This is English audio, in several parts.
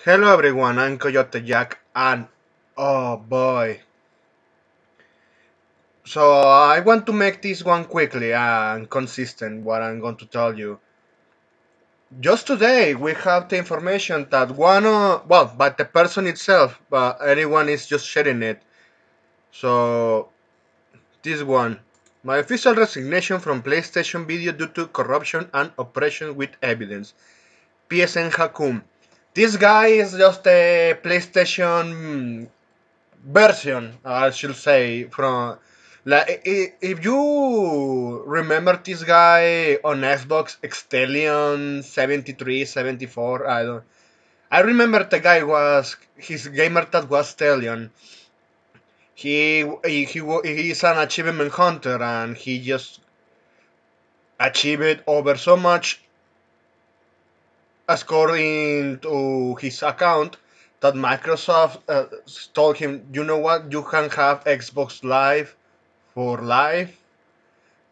Hello everyone, I'm Coyote Jack and oh boy. So I want to make this one quickly and consistent what I'm going to tell you. Just today we have the information that but the person itself, but anyone is just sharing it. So this one. My official resignation from PlayStation Video due to corruption and oppression with evidence. PSN Hakum. This guy is just a PlayStation version, I should say, from like if you remember this guy on Xbox Extelion 73, 74, I remember the guy was his gamer tag was Stellion. He's an achievement hunter and he just achieved over so much according to his account that Microsoft told him, you know what, you can have Xbox Live for life,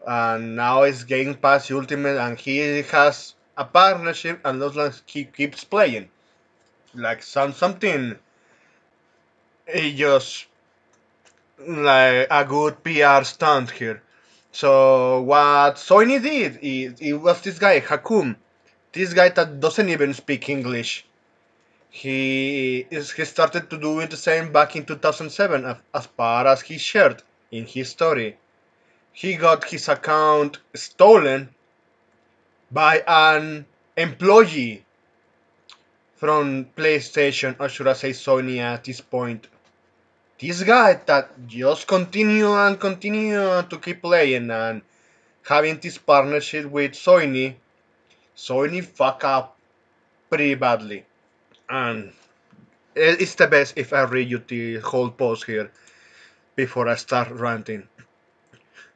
and now it's Game Pass Ultimate, and he has a partnership, and looks like he keeps playing. Like something, it just like a good PR stunt here. So what Sony did, it was this guy Hakum, this guy that doesn't even speak English. He started to do the same back in 2007, as far as he shared in his story. He got his account stolen by an employee from PlayStation, or should I say Sony at this point. This guy that just continue and continue to keep playing and having this partnership with Sony fuck up pretty badly. And it's the best if I read you the whole post here before I start ranting.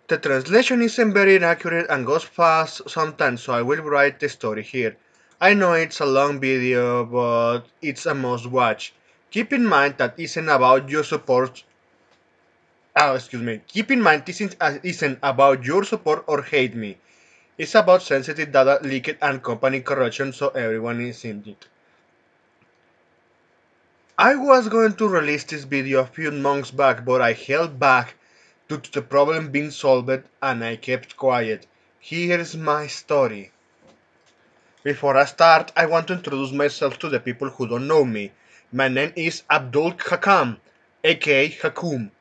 The translation isn't very accurate and goes fast sometimes, so I will write the story here. I know it's a long video, but it's a must watch. Keep in mind that isn't about your support. Oh, excuse me. Keep in mind this isn't about your support or hate me. It's about sensitive data leakage and company corruption, so everyone is in it. I was going to release this video a few months back, but I held back due to the problem being solved and I kept quiet. Here's my story. Before I start, I want to introduce myself to the people who don't know me. My name is Abdul Hakam, aka Hakum.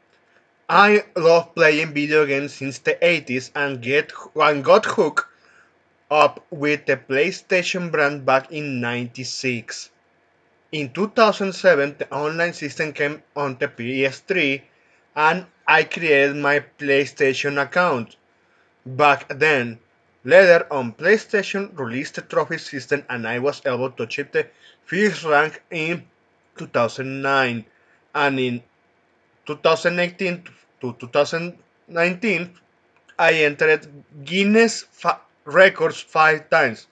I love playing video games since the 80s and got hooked up with the PlayStation brand back in 96. In 2007, the online system came on the PS3 and I created my PlayStation account. Back then, later on, PlayStation released the trophy system and I was able to achieve the first rank in 2009. And in 2018 to 2019, I entered Guinness records 5 times.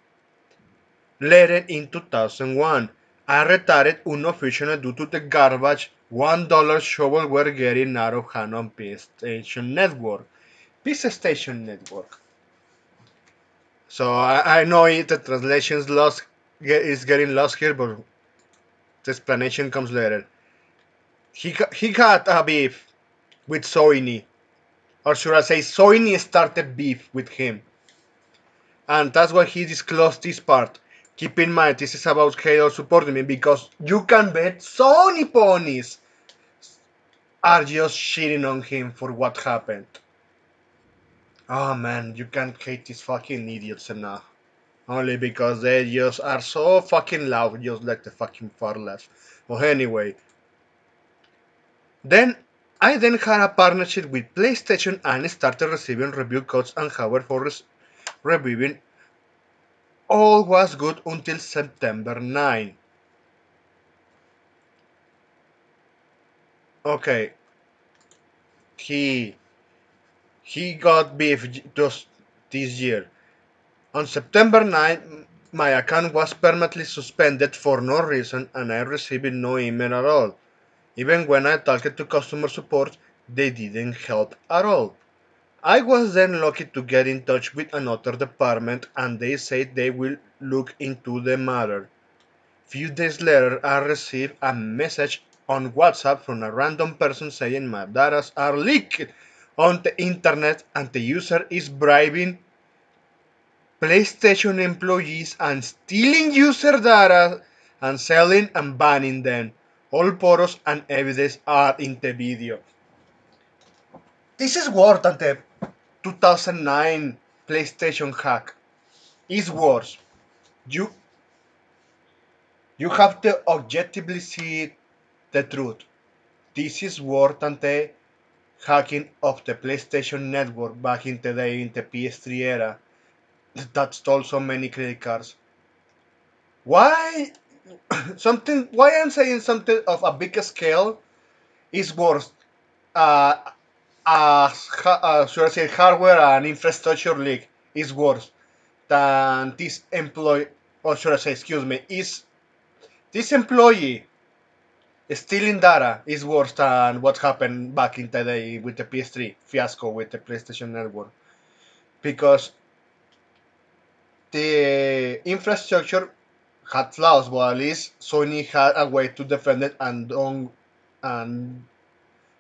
Later in 2001, I retired unofficially due to the garbage $1 shovelware getting out of hand on PlayStation Network. PlayStation Network. So I know the translation's lost is getting lost here, but the explanation comes later. He had a beef with Sony, or should I say, Sony started beef with him, and that's why he disclosed this part. Keep in mind, this is about Halo supporting me because you can bet Sony ponies are just shitting on him for what happened. Oh man, you can't hate these fucking idiots enough. Only because they just are so fucking loud, just like the fucking far left. Well, anyway, then I then had a partnership with PlayStation and started receiving review codes and hardware for reviewing. All was good until September 9. Okay, he he got beef just this year. On September 9, my account was permanently suspended for no reason and I received no email at all. Even when I talked to customer support, they didn't help at all. I was then lucky to get in touch with another department and they said they will look into the matter. Few days later, I received a message on WhatsApp from a random person saying my data are leaked on the internet and the user is bribing PlayStation employees and stealing user data and selling and banning them. All photos and evidence are in the video. This is worse than the 2009 PlayStation hack. It's worse. You you have to objectively see the truth. This is worse than the hacking of the PlayStation Network back in the day in the PS3 era that stole so many credit cards. Why something? Why I'm saying something of a big scale is worse. Uh, should I say hardware and infrastructure leak is worse than this employee, or should I say, excuse me, is this employee stealing data is worse than what happened back in the day with the PS3 fiasco with the PlayStation Network because the infrastructure had flaws, but at least Sony had a way to defend it and don't and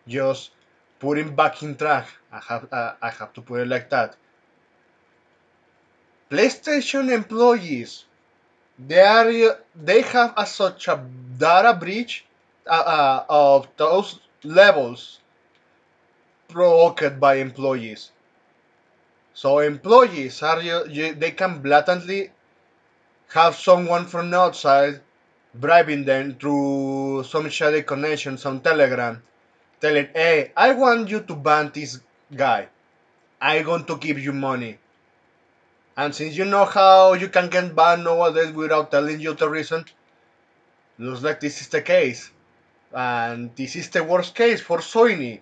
just put it back in track. I have to put it like that. PlayStation employees they have such a data breach of those levels provoked by employees. So employees they can blatantly have someone from outside bribing them through some shady connections on Telegram, telling, "Hey, I want you to ban this guy. I'm going to give you money." And since you know how you can get banned nowadays without telling you the reason, looks like this is the case. And this is the worst case for Sony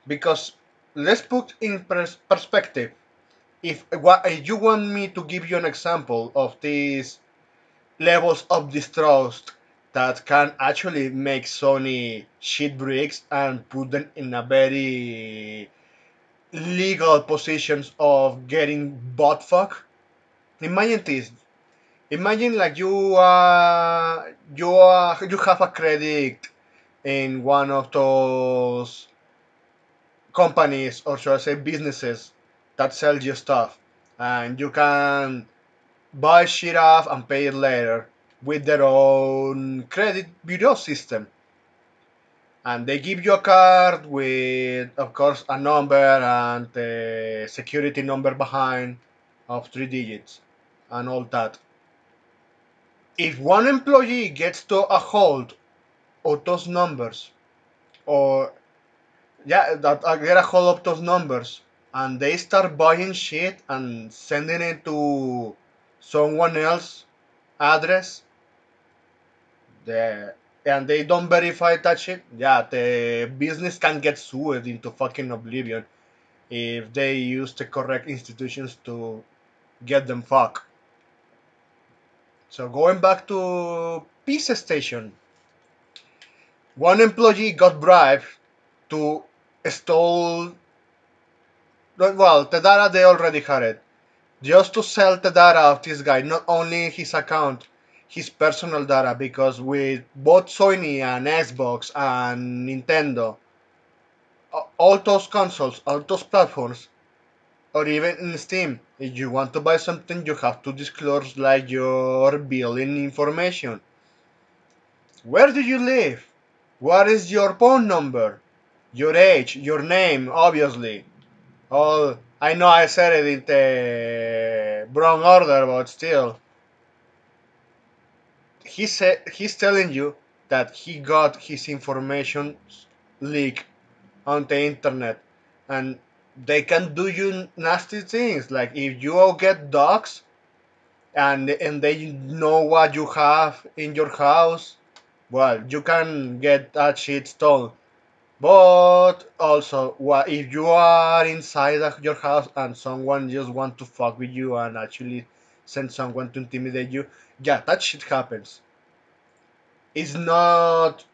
because let's put in perspective. If you want me to give you an example of these levels of distrust that can actually make Sony shit bricks and put them in a very legal positions of getting butt fuck. Imagine this. Imagine like you have a credit in one of those companies or should I say businesses that sell you stuff and you can buy shit off and pay it later with their own credit bureau system. And they give you a card with, of course, a number and the security number behind of 3 digits and all that. If one employee gets to a hold of those numbers, or yeah, that get a hold of those numbers, and they start buying shit and sending it to someone else address, the and they don't verify that shit, yeah, the business can get sued into fucking oblivion if they use the correct institutions to get them fucked. So going back to Pizza Station, one employee got bribed to stole well the data they already had it just to sell the data of this guy, not only his account, his personal data, because with both Sony and Xbox and Nintendo, all those consoles, all those platforms, or even in Steam, if you want to buy something, you have to disclose like your billing information. Where do you live? What is your phone number? Your age, your name, obviously. All I know I said it in the wrong order, but still, he's telling you that he got his information leaked on the internet, and they can do you nasty things. Like if you all get dogs and they know what you have in your house, well, you can get that shit stolen. But also, what if you are inside of your house and someone just want to fuck with you and actually send someone to intimidate you? Yeah, that shit happens. It's not.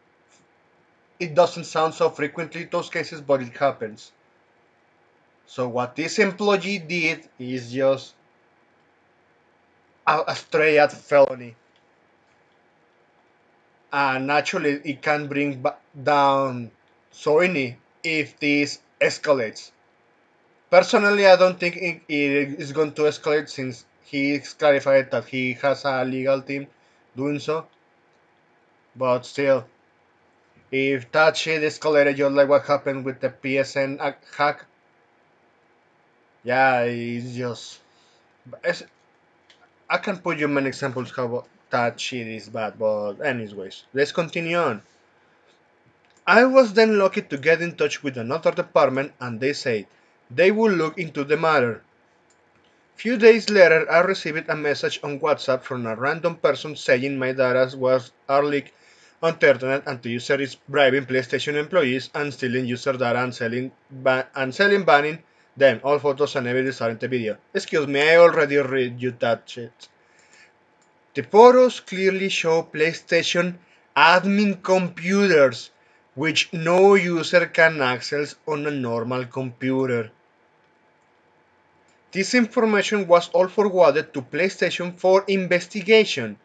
It doesn't sound so frequently those cases, but it happens. So what this employee did is just a straight out felony. and actually it can bring down Sony if this escalates. Personally, I don't think it is going to escalate since he's clarified that he has a legal team doing so. But still, if that shit escalated just like what happened with the PSN hack, yeah, it's just. I can put you many examples how that shit is bad, but anyways, let's continue on. I was then lucky to get in touch with another department and they said they would look into the matter. Few days later, I received a message on WhatsApp from a random person saying my data was are leaked on the internet and the user is bribing PlayStation employees and stealing user data and selling banning them. All photos and evidence are in the video. Excuse me, I already read you that shit. The photos clearly show PlayStation admin computers, which no user can access on a normal computer. This information was all forwarded to PlayStation for investigation.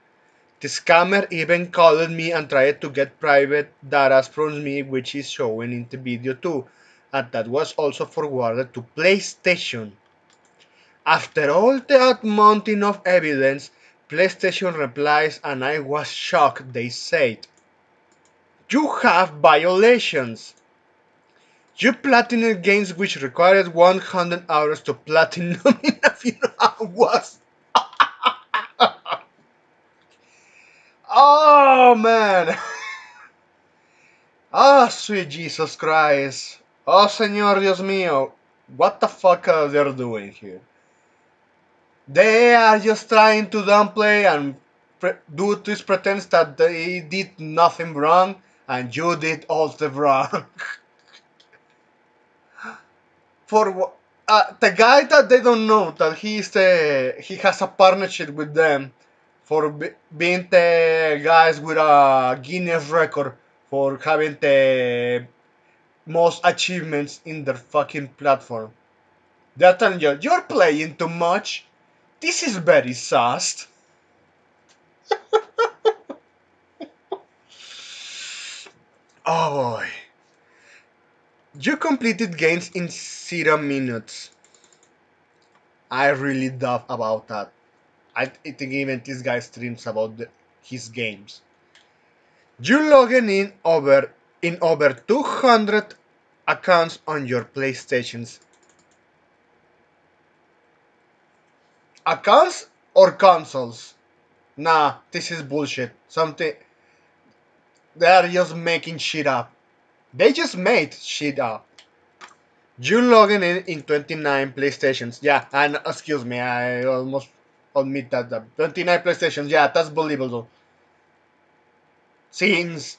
The scammer even called me and tried to get private data from me, which is showing in the video too, and that was also forwarded to PlayStation. After all that mountain of evidence, PlayStation replies, and I was shocked. They said, "You have violations. You platinum games which required 100 hours to platinum in a few hours." Oh man! Ah, sweet Jesus Christ! Oh, Señor Dios mío! What the fuck are they doing here? They are just trying to downplay and do this pretense that they did nothing wrong and you did all the wrong. For the guy that they don't know that he has a partnership with them for being the guys with a Guinness record for having the most achievements in their fucking platform. They're telling you, you're playing too much. This is very sus. Oh boy. You completed games in 0 minutes. I really love about that. I think even this guy streams about his games. You logging in over 200 accounts on your PlayStations. Accounts or consoles? Nah, this is bullshit. Something they are just making shit up. They just made shit up. You logging in 29 PlayStations. Yeah, and excuse me, I almost admit that 29 PlayStations. Yeah, that's believable. Since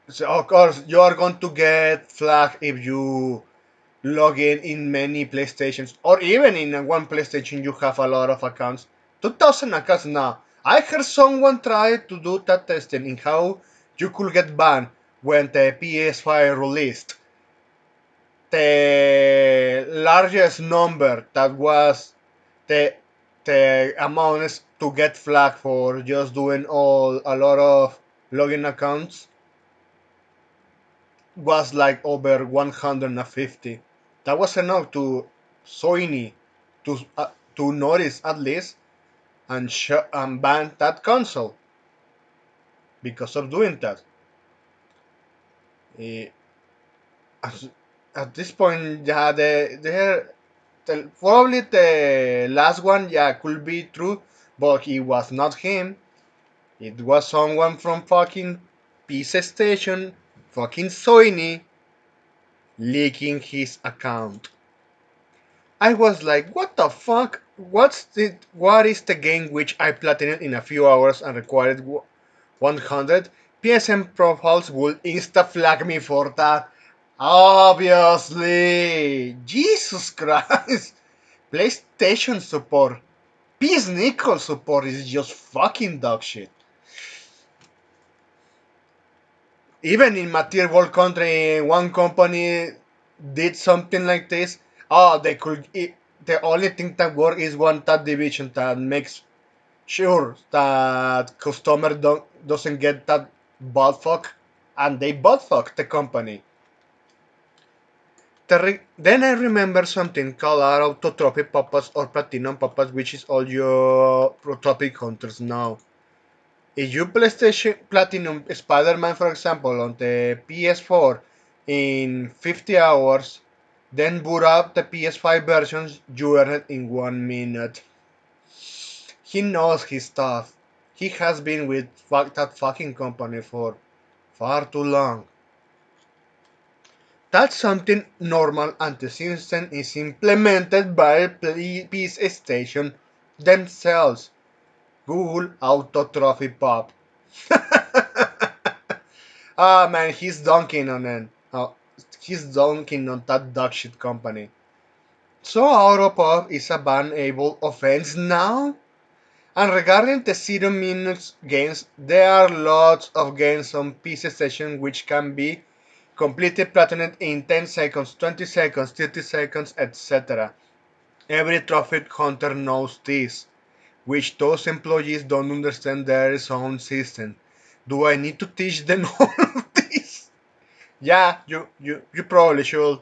so of course you are going to get flagged if you log in many PlayStations or even in one PlayStation you have a lot of accounts. 2000 accounts now. I heard someone try to do that testing in how you could get banned when the PS5 released. The largest number that was the the amount is to get flagged for just doing all a lot of login accounts was like over 150. That was enough to Sony to notice at least and ban that console because of doing that. Eh, at, at this point, yeah, probably the last one, yeah, could be true, but it was not him. It was someone from fucking PC Station, fucking Sony, leaking his account. I was like, what the fuck? What is the game which I platinumed in a few hours and required 100? PSN profiles will insta flag me for that. Obviously. Jesus Christ. PlayStation support. Peace Nickel support is just fucking dog shit. Even in my tier world country, one company did something like this. Oh, they could. The only thing that works is one that division that makes sure that customer doesn't get that butt fuck, and they butt fuck the company. Then I remember something called auto trophy pop-ups or platinum pop-ups, which is all your trophy hunters now. If you PlayStation Platinum Spider-Man, for example, on the PS4 in 50 hours, then boot up the PS5 versions, you earn it in 1 minute. He knows his stuff. He has been with that fucking company for far too long. That's something normal and the system is implemented by PlayStation themselves. Google Auto Trophy Pop. Ah man, he's dunking on it. He's dunking on that dog shit company. So Autopop is a ban-able offense now? And regarding the 0 minutes games, there are lots of games on PC Station which can be completed platinum in 10 seconds, 20 seconds, 30 seconds, etc. Every trophy hunter knows this, which those employees don't understand their own system. Do I need to teach them all of this? Yeah, you probably should.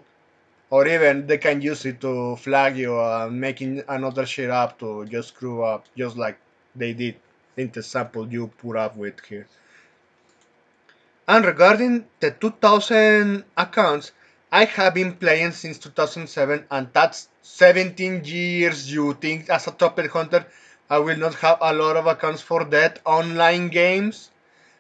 Or even they can use it to flag you making another shit up to just screw up, just like they did in the sample you put up with here. And regarding the 2000 accounts, I have been playing since 2007, and that's 17 years. You think as a top hunter, I will not have a lot of accounts for that online games?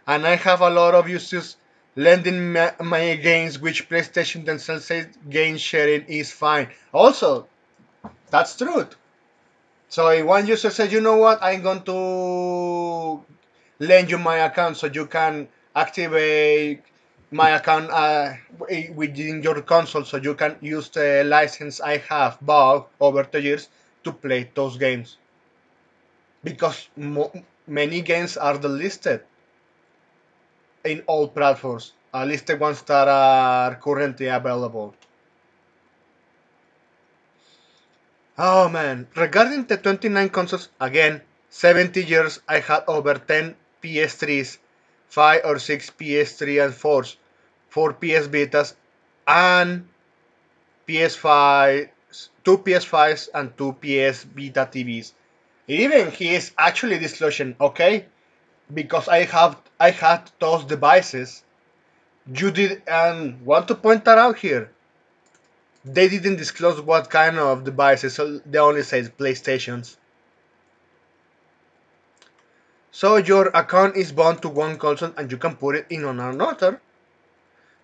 And I have a lot of users lending my games, which PlayStation themselves says game sharing is fine. Also, that's truth. So if one user says, you know what, I'm going to lend you my account so you can activate my account within your console so you can use the license I have bought over the years to play those games. Because many games are delisted in all platforms, at least the ones that are currently available. Oh man, regarding the 29 consoles, again, 70 years I had over 10 PS3s, 5 or 6 PS3 and 4s, 4 PS Vitas, and PS5, 2 PS5s and 2 PS Vita TVs. Even he is actually disclosing, okay, because I had those devices. You did, and want to point that out here. They didn't disclose what kind of devices, so they only said PlayStations. So your account is bound to one console and you can put it in on another.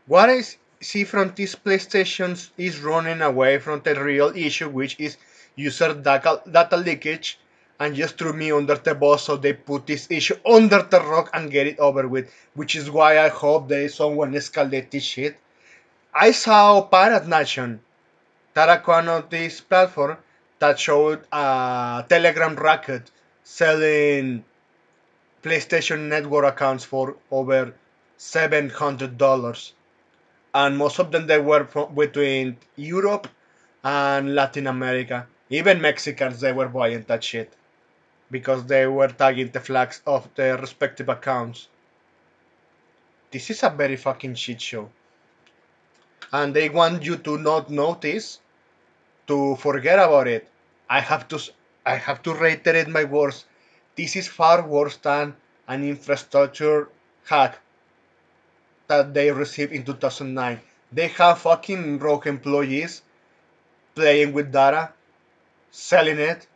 What I see from these PlayStations is running away from the real issue, which is user data leakage, and just threw me under the bus, so they put this issue under the rug and get it over with, which is why I hope there is someone escalate this shit. I saw Pirate Nation, that account on this platform, that showed a Telegram racket selling PlayStation Network accounts for over $700, and most of them they were from between Europe and Latin America. Even Mexicans they were buying that shit because they were tagging the flags of their respective accounts. This is a very fucking shit show, and they want you to not notice, to forget about it. I have to I have to reiterate my words. This is far worse than an infrastructure hack that they received in 2009. They have fucking rogue employees playing with data, selling it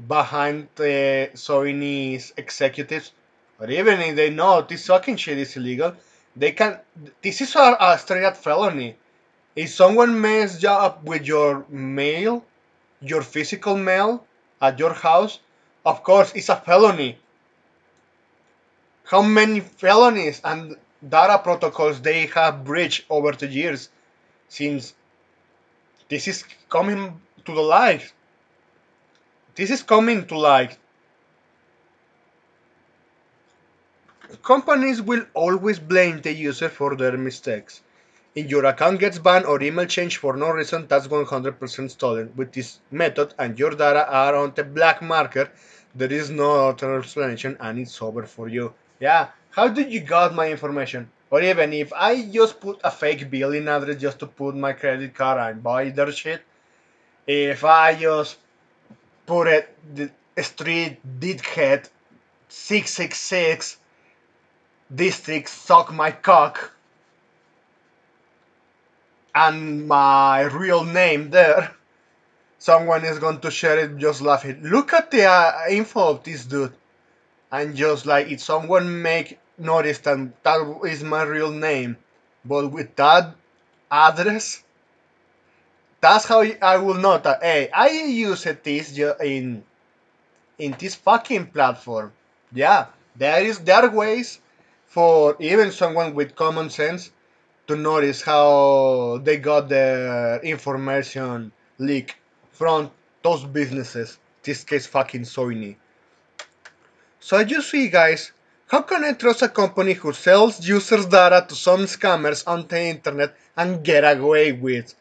behind the Sony's executives. But even if they know this fucking shit is illegal, they can. This is a straight up felony. If someone messes up with your mail, your physical mail at your house, of course it's a felony. How many felonies and data protocols they have breached over the years since this is coming to the light. This is coming to light. Companies will always blame the user for their mistakes. If your account gets banned or email changed for no reason, that's 100% stolen. With this method and your data are on the black market, There is no other explanation, and it's over for you. Yeah, how did you got my information? Or even if I just put a fake billing address just to put my credit card and buy their shit, if I just put it the street dickhead 666 district suck my cock and my real name there, someone is going to share it just laughing. Look at the info of this dude. And just like if someone make notice that that is my real name, but with that address, that's how I will know that hey, I use this in this fucking platform. Yeah, there are ways for even someone with common sense to notice how they got their information leak from those businesses. This case, fucking Sony. So you see, guys, how can I trust a company who sells users' data to some scammers on the internet and get away with?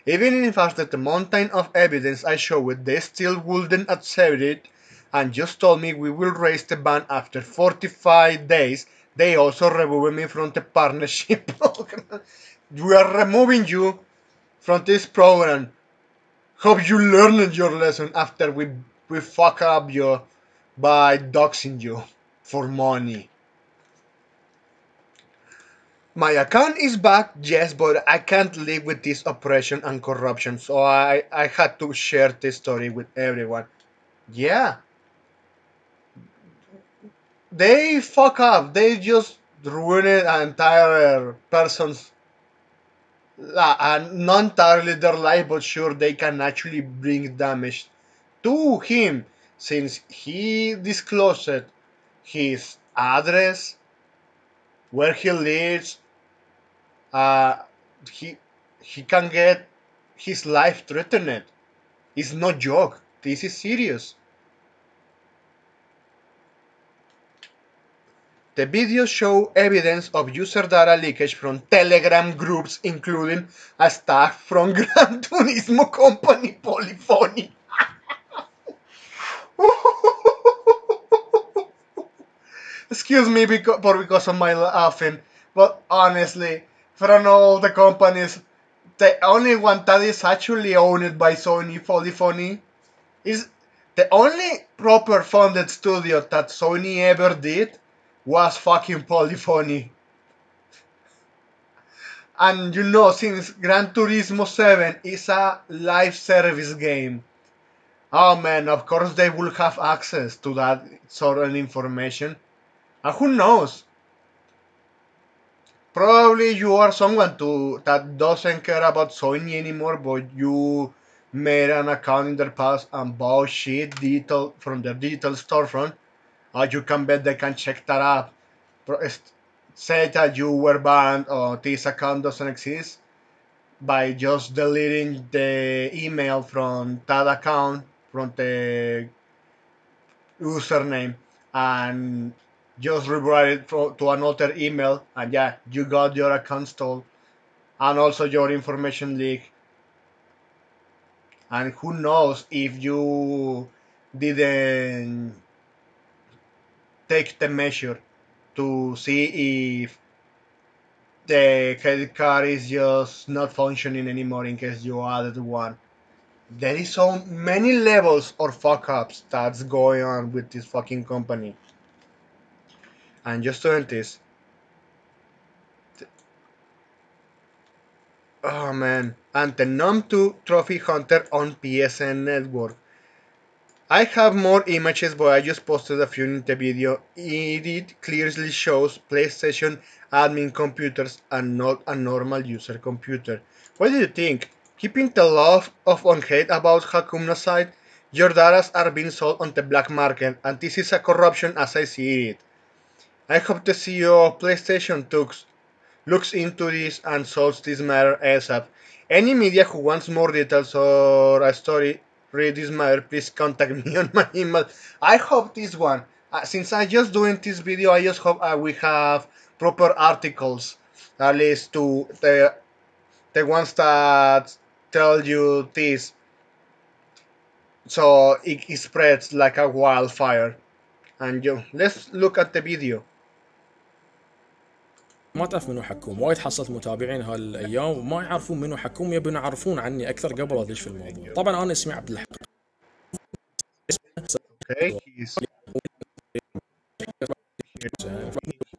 Even if after the mountain of evidence I showed, they still wouldn't accept it and just told me we will raise the ban after 45 days. They also removed me from the partnership program. We are removing you from this program. Hope you learned your lesson after we fuck up you by doxing you for money. My account is back, yes, but I can't live with this oppression and corruption, so I had to share this story with everyone. Yeah, they fuck up. They just ruined an entire person's, not entirely their life, but sure they can actually bring damage to him since he disclosed his address, where he lives, uh, he he can get his life threatened. It's no joke. This is serious. The videos show evidence of user data leakage from Telegram groups, including a staff from Gran Turismo company Polyphony. Excuse me because of my laughing, but honestly, from all the companies, the only one that is actually owned by Sony Polyphony is the only proper funded studio that Sony ever did was fucking Polyphony. And you know, since Gran Turismo 7 is a live service game, oh man, of course they will have access to that sort of information. And who knows? Probably you are someone that doesn't care about Sony anymore, but you made an account in their past and bought shit digital from their digital storefront. You can bet they can check that up. Say that you were banned or this account doesn't exist by just deleting the email from that account from the username and just rewrite it to another email and yeah, you got your account stolen and also your information leak. And who knows if you didn't take the measure to see if the credit card is just not functioning anymore in case you added one. There is so many levels or fuck ups that's going on with this fucking company. And just to end this, oh man, and the Num 2 Trophy Hunter on PSN Network. I have more images, but I just posted a few in the video. It clearly shows PlayStation admin computers and not a normal user computer. What do you think? Keeping the love of on hate about Hakumna side, your data are being sold on the black market, and this is a corruption as I see it. I hope the CEO of PlayStation looks into this and solves this matter ASAP. Any media who wants more details or a story, read this matter, please contact me on my email. I hope this one, since I just doing this video, I just hope we have proper articles, at least to the ones that tell you this. so it spreads like a wildfire. And let's look at the video. ما تعرف منو حكوم. وايد حصلت متابعين هالايام وما يعرفون منو حكوم، يبون يعرفون عني اكثر قبل ادش في الموضوع. طبعا انا اسمي عبد الحق. Okay, he's here.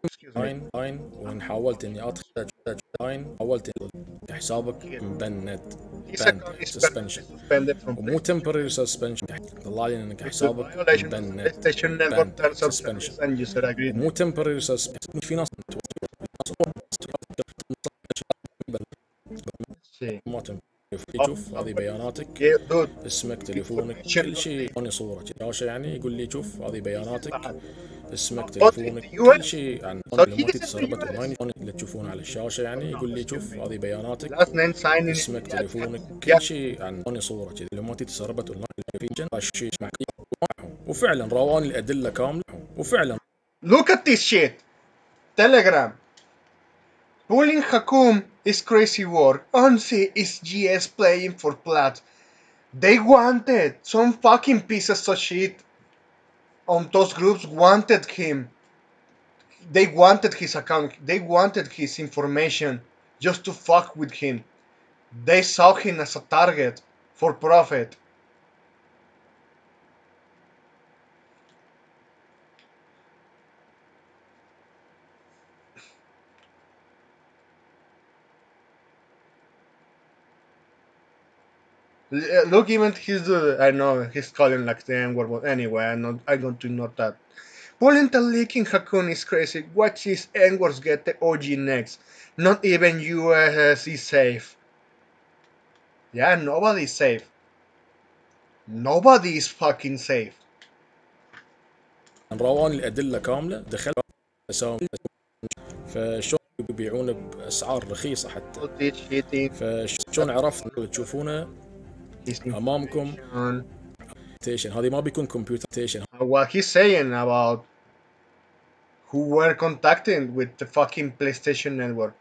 Excuse me. لاين وان حاولت اني ادخل لاين، حاولت حسابك مبند His باند account يعني is سسبنشن، permanently suspended from ومو PlayStation تمبرري سسبنشن. طلع لي انك due to حسابك violation of مبند PlayStation Network باند terms of سسبنشن، service and user ومو agreement. تمبرري سسبنشن. في ناس See. ما تمبرري. Oh, شوف هذه بياناتك، yeah, dude. اسمك، تليفونك، Information كل of شيء. the. اني صورة شاشة يعني، يقول لي شوف هذه This is بياناتك، bad. اسمك، But in تليفونك، the كل US, شيء عن so he معلوماتي is in the تسربت US. اونلاين اللي تشوفونه على الشاشة يعني. يقول لي شوف Excuse me. هذه بياناتك، Last name signed in. اسمك، Yeah, تليفونك، yeah. كل شيء عن اني صورة كذي معلوماتي تسربت اونلاين شيء معهم. وفعلا رواني الادلة كاملة، وفعلا. Look at this shit. Telegram. Bullying Hakum is crazy work. Onsi is GS playing for plat. They wanted some fucking pieces of shit on those groups wanted him. They wanted his account. They wanted his information just to fuck with him. They saw him as a target for profit. Look, even his I know he's calling like the N word, but anyway, I'm going to ignore that. Pulling the leaking Hakun is crazy. Watch his N words get the OG next. Not even US is safe. Yeah, nobody's safe. Nobody is fucking safe. رواني الادلة كاملة. دخلت اساوي، فشلون يبيعونه باسعار رخيصة حتى. All this shitting. فشلون عرفت تشوفونه His امامكم information. تيشن. هذه ما بيكون كمبيوتر تيشن. What he's saying about who were contacting with the fucking PlayStation Network.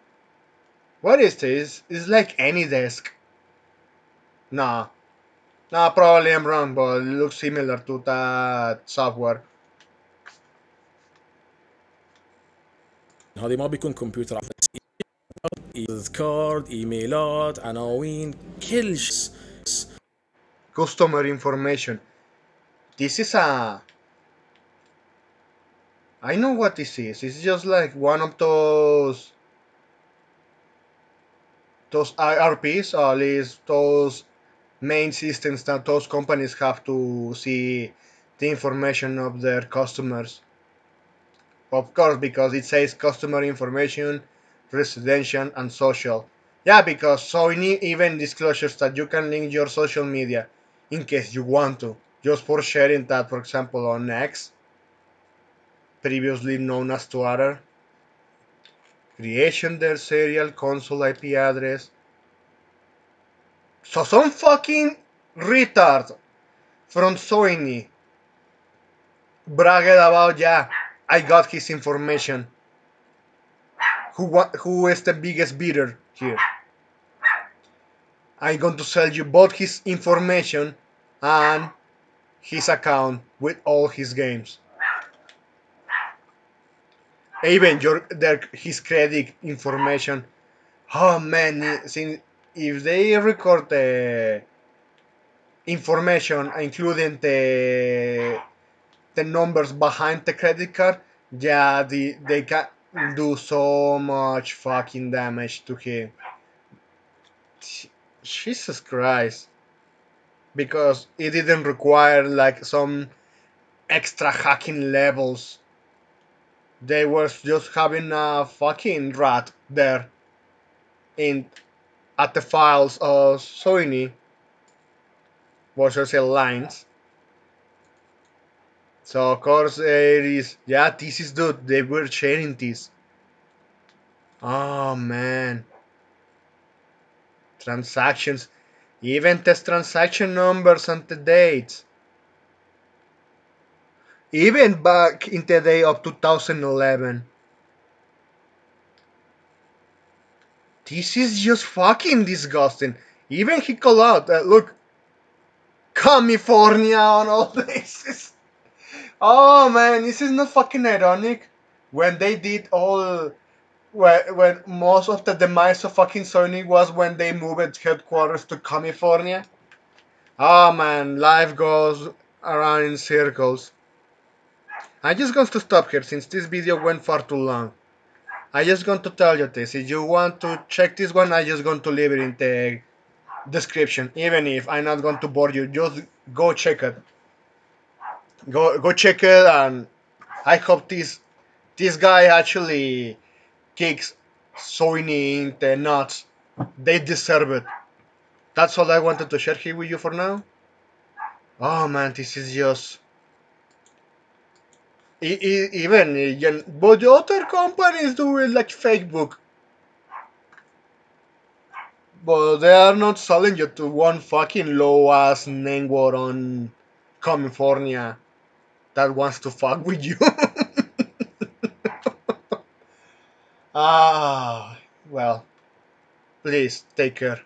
What is this? It's like any desk. Nah. Nah, probably I'm wrong, but it looks similar to that software. هذه ما بيكون كمبيوتر، اذكار، ايميلات، عناوين، كل شيء. Customer information. This is a. I know what this is. It's just like one of those IRPs, or at least those main systems that those companies have to see the information of their customers. Of course, because it says customer information, residential, and social. Yeah, because Sony even disclosures that you can link your social media in case you want to, just for sharing that, for example, on X, previously known as Twitter. Creation their serial console IP address. So some fucking retard from Sony bragged about, yeah, I got his information. Who is the biggest bidder here? I'm going to sell you both his information and his account with all his games. Even his credit information. Oh man, if they record the information, including the numbers behind the credit card, yeah, they can do so much fucking damage to him. Jesus Christ. Because it didn't require like some extra hacking levels. They were just having a fucking rat there in at the files of Sony social lines. So of course it is, yeah, this is dude, they were sharing this. Oh man. Transactions. Even test transaction numbers and the dates. Even back in the day of 2011. This is just fucking disgusting. Even he called out, look, California on all this. Oh man, this is not fucking ironic. When they did all, when most of the demise of fucking Sony was when they moved its headquarters to California. Oh man, life goes around in circles. I'm just going to stop here since this video went far too long. I just going to tell you this. If you want to check this one, I just going to leave it in the description. Even if I'm not going to bore you, just go check it. Go check it, and I hope this guy actually kicks Sony in the nuts. They deserve it. That's all I wanted to share here with you for now. Oh man, this is just but the other companies do it like Facebook, but they are not selling you to one fucking low ass nangwar on California that wants to fuck with you. Ah, well, please take care.